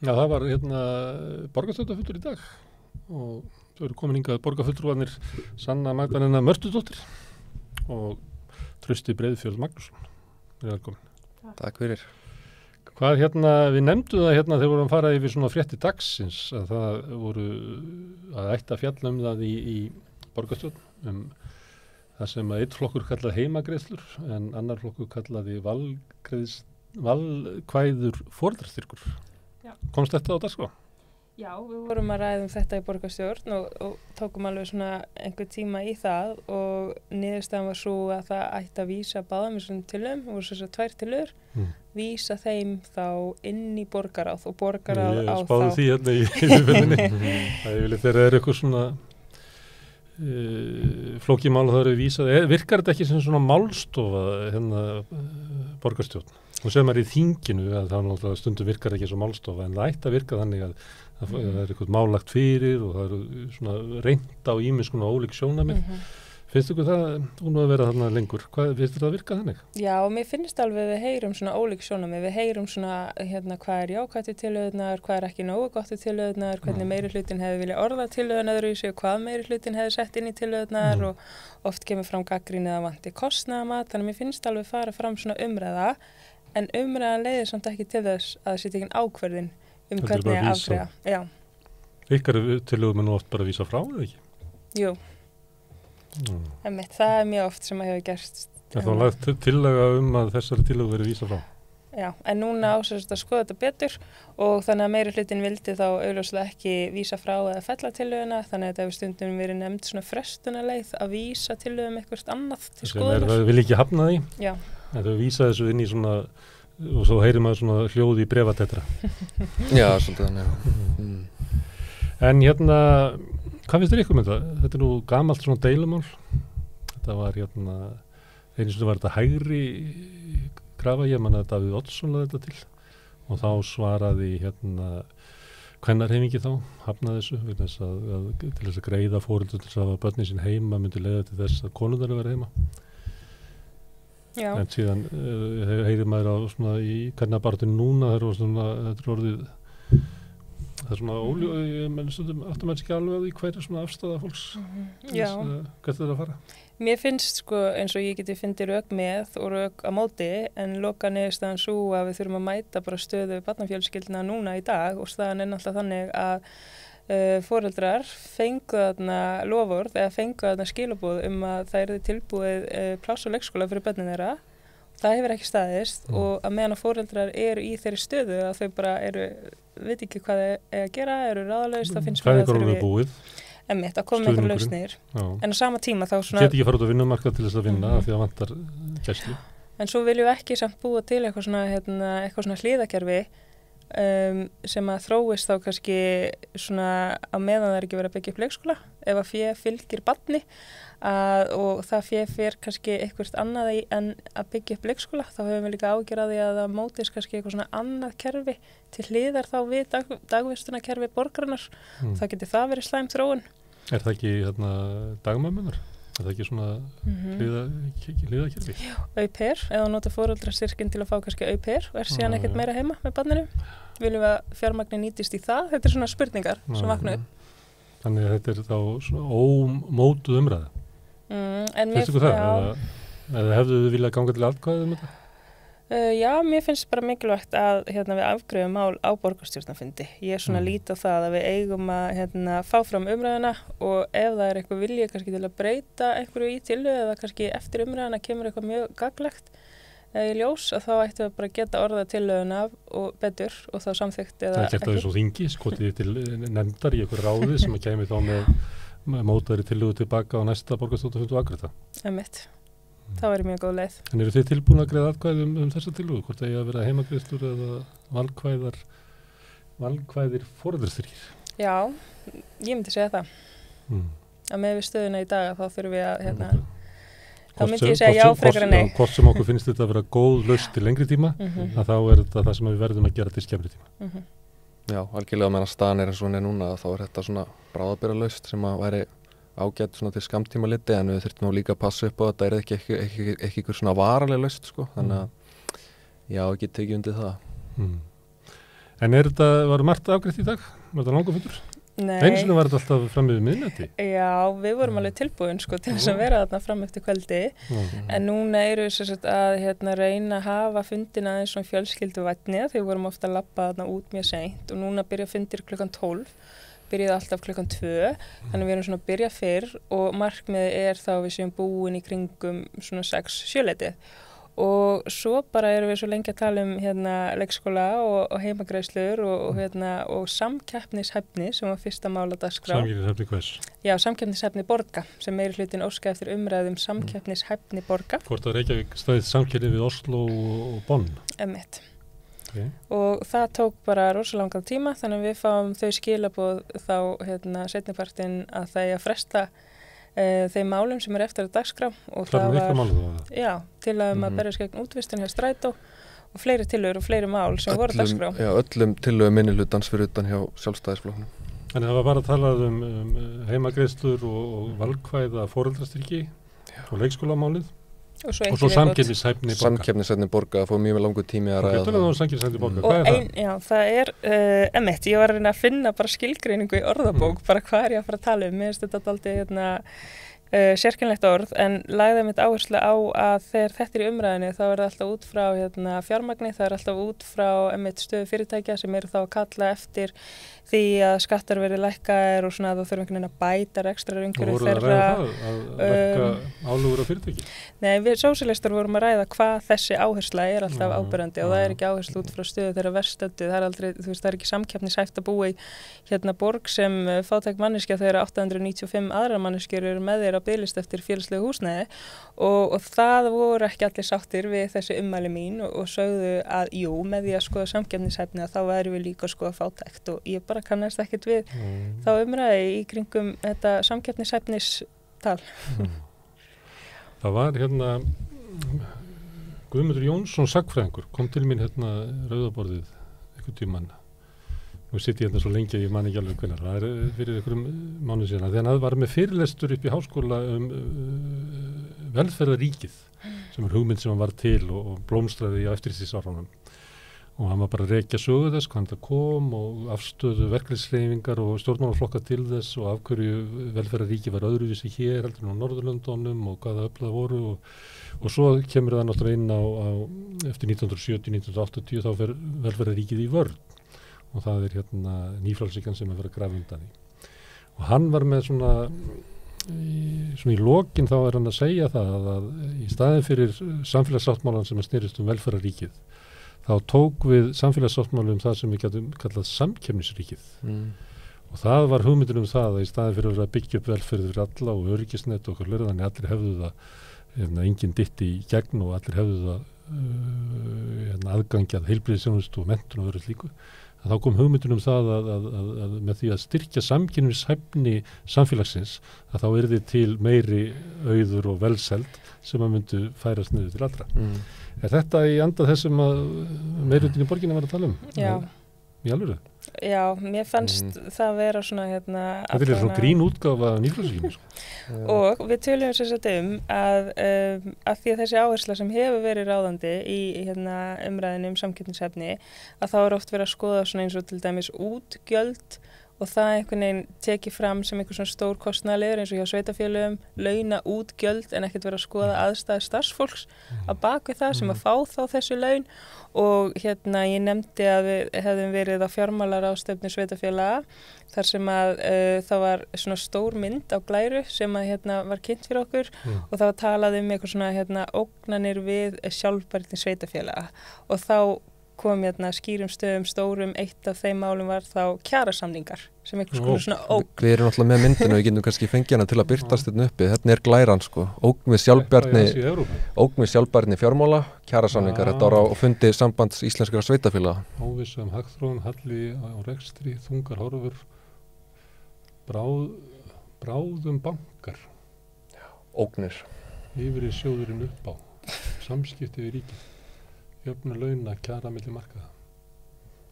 Já, það var borgarstjórnarfundur í dag og þau eru komin hingað borgarfulltrúarnir Sanna Magdalena Mörtudóttir og Trausti Breiðfjörð Magnússon. Velkomin. Takk fyrir. Hvað við nefndum það þegar vorum að fara yfir svona frétti dagsins að það voru að ætta fjalla það í borgarstjórn það sem að einn flokkur kallaði heimagreiðslur en annar flokkur kallaði valkvæður foreldrastyrkur. Komst þetta á dagskrá? Já, við vorum að ræða þetta í borgarstjórn og tókum alveg svona einhver tíma í það og niðurstaðan var svo að það ætti að vísa báðum þessum tillögum, það voru þessar 2 tillögur, vísa þeim þá inn í borgarráð og borgarráð á þá. Ég spáði því í yfirferðinni. Það er þegar eitthvað svona flókið mál það eru vísað. Virkar þetta ekki sem svona málstofa borgarstjórn? Og sem í þinginu að það náttúrulega stundum virkar ekki svo málstofa en það ætti að virka þannig að það er eitthvað mállagt fyrir og það eru svona reynt á ýmis svona ólík sjónarmið. Finnst ykkur það að vera þarna lengur? Finnst þetta að virka þannig? Já, mér finnst alveg við heyrum svona ólík sjónarmið. Við heyrum svona hvað er jákvætt í tillögurnar, hvað er ekki nógu gott í tillögurnar, hvernig meirihlutin hefði viljað orða tillögurnar öðruvísi og hvað meirihlutin hefði sett inn í tillögurnar og oft kemur fram gagnrýni að vanti kostnaðarmat. Þannig að mér finnst alveg fara fram svona umræða en umræðan leiðir samt ekki til þess að það sé tekin ákvörðun hvernig að afgreiða. Já. Ykkar tillögum nú oft bara að vísa frá eða ekki? Jú. Það er mjög oft sem að hefur gerst. Það var lagt tillaga að þessari tillögu verið vísa frá? Já, en núna ásæðast að skoða þetta betur og þannig að meirihlutin vildi þá augljóslega ekki vísa frá eða fella tillöguna þannig að þetta hefur stundum verið nefnd svona frestunarleið að vísa tillögum eitthvað annað til skoðunar. Það vil ekki hafna því? Já. En þau vísa þessu inn í svona og svo heyrir maður svona hljóð í brefatetra. Já, svolítið þannig. En hvað finnst þér ykkur með þetta? Þetta er nú gamalt svona deilumál. Þetta var einu sinni var þetta hægri krafa, ég man að Davíð Oddsson laði þetta til og þá svaraði kvennarhreyfingi þá, hafnaði þessu vegna þess að til þess að greiða foreldrum til þess að hafa börnin sín heima myndi leiða til þess að konurnar vera heima. Já. En síðan heyrir maður á svona í kvennabaráttunni núna þetta er orðið það er svona stundum áttar maður ekki alveg á því hver er svona afstaða fólks hvert er það að fara? Mér finnst eins og ég geti fundið rök með og rök á móti en loka niðurstaðan svo að við þurfum að mæta bara stöðu barnafjölskyldna núna í dag og staðan er náttúrulega þannig að foreldrar fengu þarna loforð eða fengu þarna skilaboð að það yrði tilbúið pláss og leikskóla fyrir börnin þeirra. Það hefur ekki staðist og að meðan að foreldrar eru í þeirri stöðu að þau bara veit ekki hvað þau að gera, eru ráðalaus, það finnst mér að þurfi að koma með einhverjar lausnir. En á sama tíma þá svona... Get ekki fara út á vinnumarkað til þess að vinna af því að vantar gæslu. En svo viljum við ekki samt búa til eitthvað svona hliðakerfi sem að þróist þá kannski svona á meðan það er ekki verið að byggja upp leikskóla ef að fé fylgir barni og það fé fer kannski eitthvað annað en að byggja upp leikskóla þá höfum við líka ágjör að því að það mótist kannski eitthvað svona annað kerfi til hliðar þá við dagvistunarkerfi borgarinnar það geti það verið slæm þróun. Er það ekki dagmömmunar? Er það ekki svona hliðakerfi? Au pair, eða nota foreldrastyrkinn til að fá kannski au pair og síðan ekkert meira heima með barninu. Viljum við að fjármagni nýtist í það? Þetta er svona spurningar sem vakna upp. Þannig að þetta er þá svona ómótuð umræða. Finnst ykkur það? Eða hefðu þið viljað ganga til atkvæði þetta? Já, mér finnst bara mikilvægt að við afgreiðum mál á borgarstjórnarfundi. Ég er svona lít á það að við eigum að fá fram umræðuna og ef það er eitthvað vilji kannski til að breyta einhverju í tillögu eða kannski eftir umræðuna kemur eitthvað mjög gagnlegt í ljós að þá ættum við bara að geta orðað tillöguna og betur og þá samþykkt eða ekki. Það er gert að þessu þingi, skotið til nefndar í einhver ráði sem að kemur þá með mótaðri tillögu tilbaka á næsta borgarstjórnarfund og afgreiða það. Það væri mjög góð leið. En eru þið tilbúin að greiða atkvæði þessa tillögu? Hvort það eigi að vera heimagreiðslur eða valkvæðir foreldrastyrkir? Já, ég myndi segja það. Að með við stöðuna í dag þá þurfum við að þá myndi ég segja já frekar en nei. Hvort sem okkur finnst þetta að vera góð lausn til lengri tíma að þá er þetta það sem við verðum að gera til skemmri tíma. Já, algjörlega meðan staðan er eins og hún er núna þá er þetta svona bráðabera lausn sem að væri ágætt svona til skammtíma liti en við þurfum nú líka að passa upp á að þetta er ekki einhver svona varaleg lausn þannig að já, ekki tekið undir það. En var margt afgreitt í dag? Var þetta langur fundur? Nei. Einu sinni var þetta alltaf fram yfir miðnætti. Já, við vorum alveg tilbúin sko til þess að vera þarna fram eftir kvöldi. En núna eru við sem sagt að reyna að hafa fundina aðeins svona fjölskylduvænni því við vorum ofta að labba þarna út mjög seint og núna byrja fundir klukkan 12, byrjaði alltaf klukkan 2, þannig við erum svona að byrja fyrr og markmiðið þá við séum búin í kringum svona 6-7 leytið. Og svo bara erum við svo lengi að tala leikskóla og heimagreiðslur og samkeppnishæfni sem var fyrsta mál á dagskrá. Samkeppnishæfni hvers? Já, samkeppnishæfni borga sem meiri hlutin óska eftir umræðum samkeppnishæfni borga. Hvort að Reykjavík staðið samkeppni við Oslo og Bonn? Einmitt. Okay. Og það tók bara rosalangan tíma þannig að við fáum þau skilaboð þá seinnipartinn að það er að fresta þeim málum sem eftir á dagskrá og það var já, til að berjast gegn útvistun hjá Strætó og fleiri tillögur og fleiri mál sem voru á dagskrá. Já, öllum tillögum minnihlutans fyrir utan hjá Sjálfstæðisflokknum. Þannig það var bara að tala heimagreiðslur og valkvæða foreldrastyrki og leikskólamálið og svo samkeppnishæfni borga. Samkeppnishæfni borga fór mjög langur tími að ræða það. Samkeppnishæfni borga, hvað er það? Já, það er einmitt, ég var að reyna að finna bara skilgreiningu í orðabók, bara hvað ég að fara að tala mér finnst þetta dálítið sérkennilegt orð, en lagði mitt áherslu á að þegar þetta í umræðinni þá er það alltaf út frá fjármagni, það er alltaf út frá stöðu fyrirtækja sem eru þá að kalla eftir því að skattar verið lækkaðir og svona að það þurfa einhvern veginn að bæta rekstrarumhverfi þeirra. Og voru það að ræða að lækka álögur á fyrirtæki? Nei, við sósíalistar vorum að ræða hvað þessi áhersla er alltaf áberandi og það er ekki áherslu út frá stöðu þeirra verstöddu, það er aldrei, það er ekki samkeppnishæft að búa í borg sem fátæk manneskja þegar 895 aðrar manneskjur eru með þeir á biðlista eftir félagslegu húsnæði og það voru ekki allir sáttir við þessi ummæli mín og sögðu að jú, með því að skoða samkeppnishæfni að þá væri við líka að skoða fátækt og ég bara kannast ekkert við þá umræði í kringum þetta samkeppnishæfnistal. Það var Guðmundur Jónsson sagfræðingur kom til mín rauðaborðið einhvern tímann. Nú sitt ég svo lengi að ég man ekki alveg hvenær. Það fyrir einhverjum mánuð síðan. Þegar hann var með fyrirlestur upp í háskóla velferðaríkið sem hugmynd sem hann var til og blómstraði á eftirstríðsárunum. Og hann var bara að rekja sögu þess, hvað það kom og afstöðu verkefnishreyfingar og stjórnmálaflokka til þess og af hverju velferðaríki var öðruvísi hér heldur en á Norðurlöndunum og hvaða öfl það voru og svo kemur það náttúrulega inn á eftir 1970-1980 þá fer velferðaríkið í vörn og það er nýfrjálshyggjan sem er verið að grafa undan í. Og hann var með svona í lokin þá er hann að segja það að í staðin fyrir samfélagssáttmálan sem snerist velferðaríkið þá tók við samfélagssáttmáli það sem við getum kallað samkeppnisríkið. Og það var hugmyndin það að í staðin fyrir að byggja upp velferð fyrir alla og öryggisnet og okkur þannig allir hefðu það enginn dytti í gegn og allir hefðu það aðgangi að heilbrigðisþjónustu og menntun og öðru slíku. Þá kom hugmyndin það að með því að styrkja samkeppnishæfni samfélagsins að þá yrði til meiri auður og velsæld sem að myndu færast niður til allra. Er þetta í anda þessum að meirihlutin í borginni var að tala um? Já. Í alvöru? Já, mér fannst það vera svona Þetta er svona grín útgáfa nýfrjálshyggju. Og við tölum að því að þessi áhersla sem hefur verið ráðandi í umræðinu samkeppnishæfni að þá er oft verið að skoða svona eins og til dæmis útgjöld og það einhvern veginn tekið fram sem einhver svona stór kostnaðarliður eins og hjá sveitarfélögum, launa útgjöld en ekkert verið að skoða aðstæður starfsfólks að bak við það sem að fá þá þessu laun og ég nefndi að við hefðum verið á fjármálaráðstefnu sveitarfélaga þar sem að það var svona stór mynd á Glæru sem að var kynnt fyrir okkur og það var talað um eitthvað svona ógnanir við sjálfbærni sveitarfélaga og þá kom skýrum stöðum stórum, eitt af þeim málum var þá kjarasamningar sem einhvers konar svona ógn. Við erum alltaf með myndinu og við getum kannski fengið hana til að birtast þetta uppi. Þetta er Glæran ógn við sjálfbærni fjármála, kjarasamningar. Þetta ára á fundi sambands íslenskra sveitafélaga. Óvissa hagþróun, halli á rekstri, þungar horfur, bráðum bankar. Ógnir. Yfir í sjóðurinn upp á, samskipti við ríkið. Jöfnur launa, kjara milli markaða.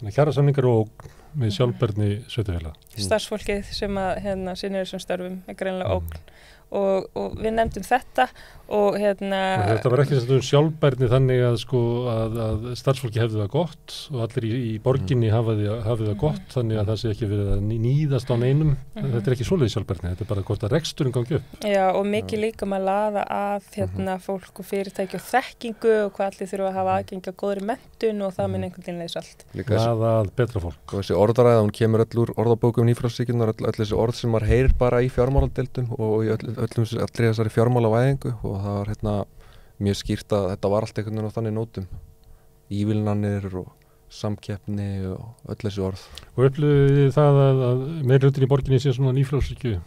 Þannig að kjarasamningar og ógn með sjálfbærni sveitafélaga. Starfsfólkið sem að sinnir þessum störfum er greinilega ógn og við nefndum þetta og og þetta var ekki sjálfbærni þannig að að starfsfólki hefði það gott og allir í borginni hafi það gott, þannig að það sé ekki verið að níðast á neinum. Þetta er ekki svoleiðis sjálfbærni, þetta er bara hvort að reksturinn gangi upp. Já, og mikið líka að laða að fólk og fyrirtæki og þekkingu og hvað allir þurfa að hafa aðgengi að góðri menntun og það mun einhvern veginn leysa allt. Laða að betra fólk. Og þessi orðaræða, hún kemur öll úr orðabókum nýfrjálshyggjunnar, öll þessi orð sem maður heyrir bara í fjármáladeildum og í allir þessari fjármálavæðingu og það var mjög skýrt að þetta var allt einhvern veginn á þannig nótum. Ívilnanir og samkeppni og öll þessi orð. Og upplifið þið það að meirihlutin í borginni sé svona nýfrjálshyggju?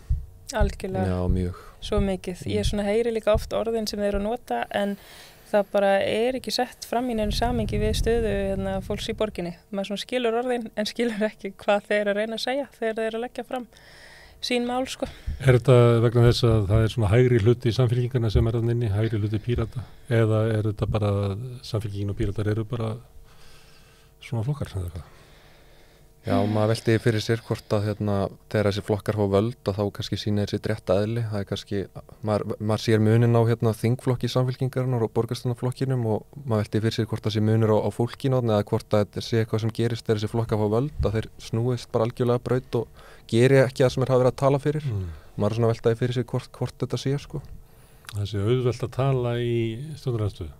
Algjörlega. Já, mjög. Svo mikið. Ég heyri líka oft orðin sem þeir eru að nota en það bara er ekki sett fram í neinu samhengi við stöðu fólks í borginni. Maður skilur orðin en skilur ekki hvað þeir eru að reyna að segja þegar þeir eru að leggja fram sín mál, Er þetta vegna þess að það er svona hægri hluti í samfylkingarna sem er þarna inni, hægri hluti Pírata, eða er þetta bara samfylkingin og Píratar eru bara svona flokkar eða hvað? Já, maður velti fyrir sér hvort að þegar þessi flokkar fá völd að þá kannski sýna þessi rétta eðli. Það er kannski, maður sér munin á þingflokki samfylkingarinnar og borgarstjórnarflokkinum og maður velti fyrir sér hvort það sé munur á fólkinu eða hvort að þetta sé eitthvað sem gerist þegar þessi flokkar fá völd, að þeir snúist bara algjörlega braut og geri ekki það sem hafa verið að tala fyrir. Maður er veltaði fyrir sér hvort þetta sé, Það sé auðvelt að tala í stjórnarandstöðu?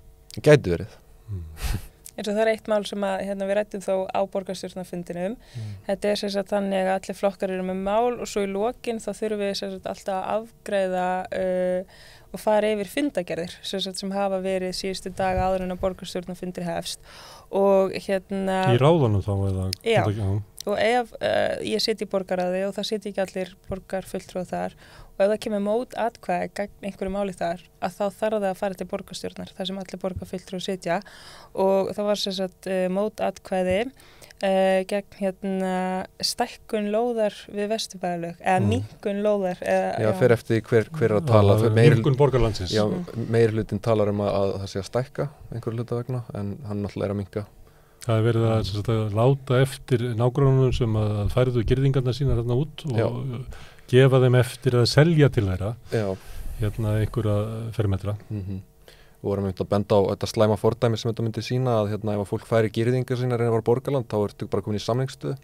Gæti verið. eins og það er eitt mál sem að við ræddum þó á borgarstjórnarfundinum. Þetta er sem sagt þannig að allir flokkar eru með mál og svo í lokin þá þurfum við sem sagt alltaf að afgreiða og fara yfir fundagerðir sem hafa verið síðustu daga áður en að borgarstjórnarfundir hefst og Í ráðunum þá eða? Já, og ef ég siti í borgarráði og það siti ekki allir borgarfulltrúar þar og ef það kemur mót atkvæði gegn einhverju máli þar að þá þarf það að fara til borgarstjórnar þar sem allir borgarfulltrúar sitja og það var sem sagt mót atkvæði gegn stækkun lóðar við Vesturbæjarlaug eða minnkun lóðar Já, fyrir eftir hver að tala minnkun borgarlandsins. Já, meirihlutin talar að það sé að stækka einhverju hluta vegna en hann náttúrulega er að minnka. Það er verið að láta eftir nágrannunum sem að færðu girðingarna sína þarna út og gefa þeim eftir að selja til þeirra einhverja fermetra. Og vorum að benda á þetta slæma fordæmi sem þetta myndi sína að ef að fólk færi girðingar sína reyna að vara borgarland þá ertu bara komin í samningsstöðu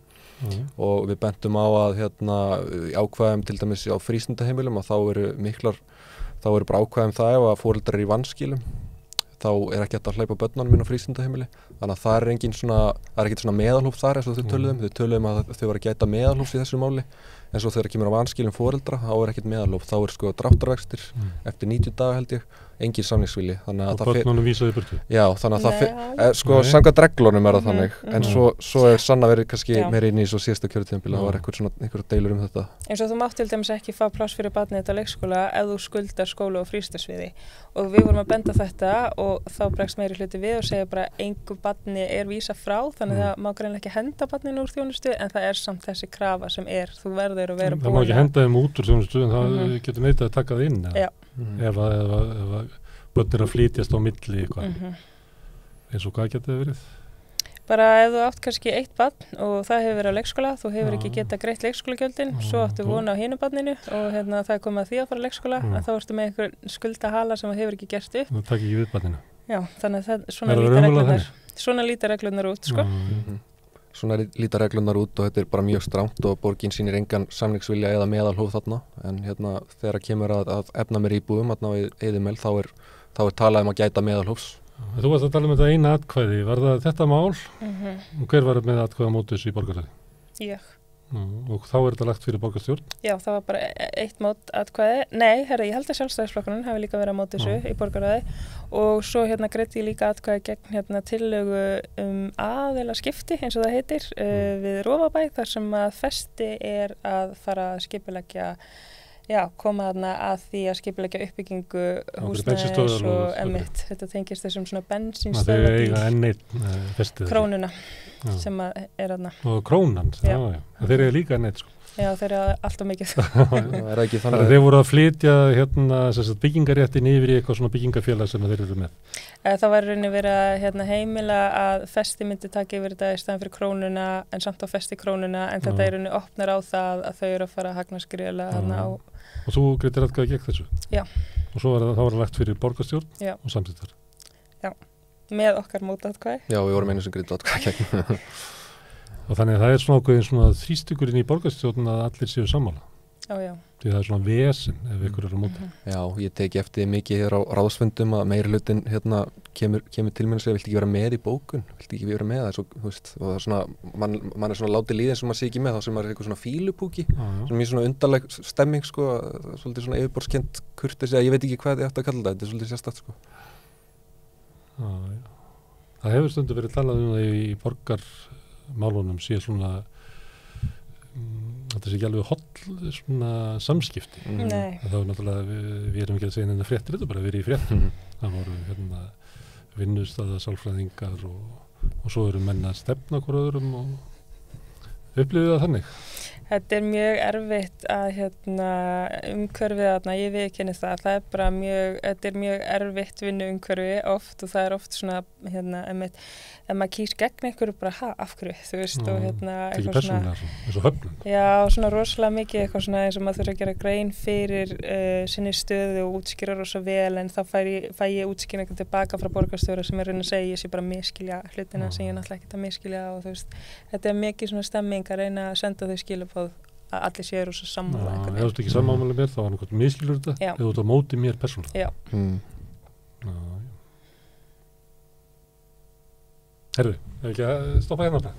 og við bendum á að ákvæðum til dæmis á frístundaheimilum að þá eru bara ákvæðum það ef að foreldrar eru í vanskilum þá er ekki hægt að hleypa börnunum inn á frístundaheimili þannig að það er ekkert svona meðalhóf þar eins og þau töluðum að þau var að gæta meðalhófs í þessu máli en svo þegar kemur á vanskilum foreldra þá er ekkert meðalhóf, þá er dráttarvextir eftir 90 daga held ég engin samningsvilji og börnunum vísaði burtu. Já, þannig að samkvæmt reglunum það þannig en svo er sanna verið kannski meira inn í svo síðasta kjörtímabili það var einhver deilur þetta. Eins og þú mátt til dæmis ekki fá pláss fyrir barnið þetta leikskóla ef þú skuldar skóla og frístasviði og við vorum að benda þetta og þá bregst meiri hluti við og segja bara engu barni er vísa frá þannig það má greinilega ekki henda barninu úr þjónustu en það er samt þessi krafa sem þú verður að vera búin. Það má ekki henda þeim út úr þjónustu en það getur neitað að taka það inn ef börn er að flytjast á milli eitthvað eins og hvað getur það verið? Bara ef þú átt kannski eitt barn og það hefur verið á leikskóla þú hefur ekki getað greitt leikskólagjöldin svo áttu vona á hinu barninu og það er komið að því að fara á leikskóla en þá ertu með einhver skuldahala sem hefur ekki gert upp það takk ekki við barninu Já, þannig að svona líta reglunar út Svona líta reglunar út og þetta er bara mjög strangt og borgin sýnir engan samningsvilja eða meðalhóf þarna en þegar kemur að efna mér íbúðum á Eiðimel þá er talað að gæta meðalhófs. Þú varst að tala þetta eina atkvæði, var það þetta mál? Og hver var með atkvæða móti þessu í borgarstjórn? Ég. Og þá er þetta lagt fyrir borgarstjórn? Já, það var bara eitt mót atkvæði. Nei, ég held að Sjálfstæðisflokkurinn hafi líka verið að móti þessu í borgarráði og svo greiddi ég líka atkvæði gegn tillögu aðilaskipti eins og það heitir við Rofabæ þar sem að festi er að fara að skipuleggja koma þarna að því að skipuleggja uppbyggingu húsnæðis og emitt. Þetta tengist þessum svona bensínstöðum. Það eiga N1 festið. Krónuna sem að er þarna. Og krónan, já. Þeir eiga líka N1 sko. Já, þeir eru alltaf mikið. Það ekki Þannig að þeir voru að flytja hérna, byggingaréttin yfir í eitthvað svona byggingafélag sem þeir eru með. Það var rauninni verið að heimila að Festi myndi taka yfir þetta í staðan fyrir krónuna en samt á Festi krónuna en þetta er rauninni opnar á það að þau eru að fara að hagnast gríðarlega þarna á. Og þú greitir atkvæði gegn þessu? Já. Og svo var það lagt fyrir borgarstjórn og samþykktar? Já, með okkar mótatkvæði. Já, við vorum einu sem greiddi atkvæði gegn. Og þannig að það er svona ákveðin svona þrýstingurinn í borgarstjórn að allir séu sammála. Já. Því það er svona vesen ef ykkur eru á móti. Já, ég teki eftir mikið hér á ráðsfundum að meiri hlutin hérna kemur til mér og segja, viltu ekki vera með í bókun? Viltu ekki vera með það? Svo, þú veist, og það er svona, mann er svona látið líðin sem maður sé ekki með, þá sem maður er eitthvað svona fílupúki, sem er mjög svona undarleg stemming, sko, svolítið svona yfirborðskent kurteisi, ég veit ekki hvað ég ætti að kalla þetta er svolítið sérstakt, sko. Það hefur stundum verið talað um það í borgarmálunum sé svona þetta sé ekki alveg holl svona samskipti. Það var náttúrulega, við erum ekki að segja neina fréttir, þetta bara verið í fréttum. Það voru hérna vinnustaða, sálfræðingar og svo eru menn að stefna hver öðrum og upplifið það þannig. Þetta er mjög erfitt að umhverfið þarna, ég viðurkenni það er bara þetta er mjög erfitt vinnuumhverfi oft og það er oft svona ef maður kýs gegn einhverju bara af hverju, þú veist og eitthvað svona eins og höfnun. Já, svona rosalega mikið eitthvað svona eins og maður þurfa að gera grein fyrir sinni stöðu og útskýra rosa vel en þá fæ ég útskýringu tilbaka frá borgarstjóra sem er raun að segja ég sé bara að misskilja hlutina sem ég náttúrulega ekkert að misskilja og þú veist, þetta er mikið svona stemming að reyna að senda þau skilaboð að allir séu rosa sammála. Ef þú ert ekki sammála með mér þá var einhvern misskilur þetta ef þú ert á móti mér persónulega. Já. Herðu, ef ekki að stoppa hérna.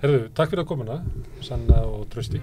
Herðu, takk fyrir að komuna, Sanna og Trausti.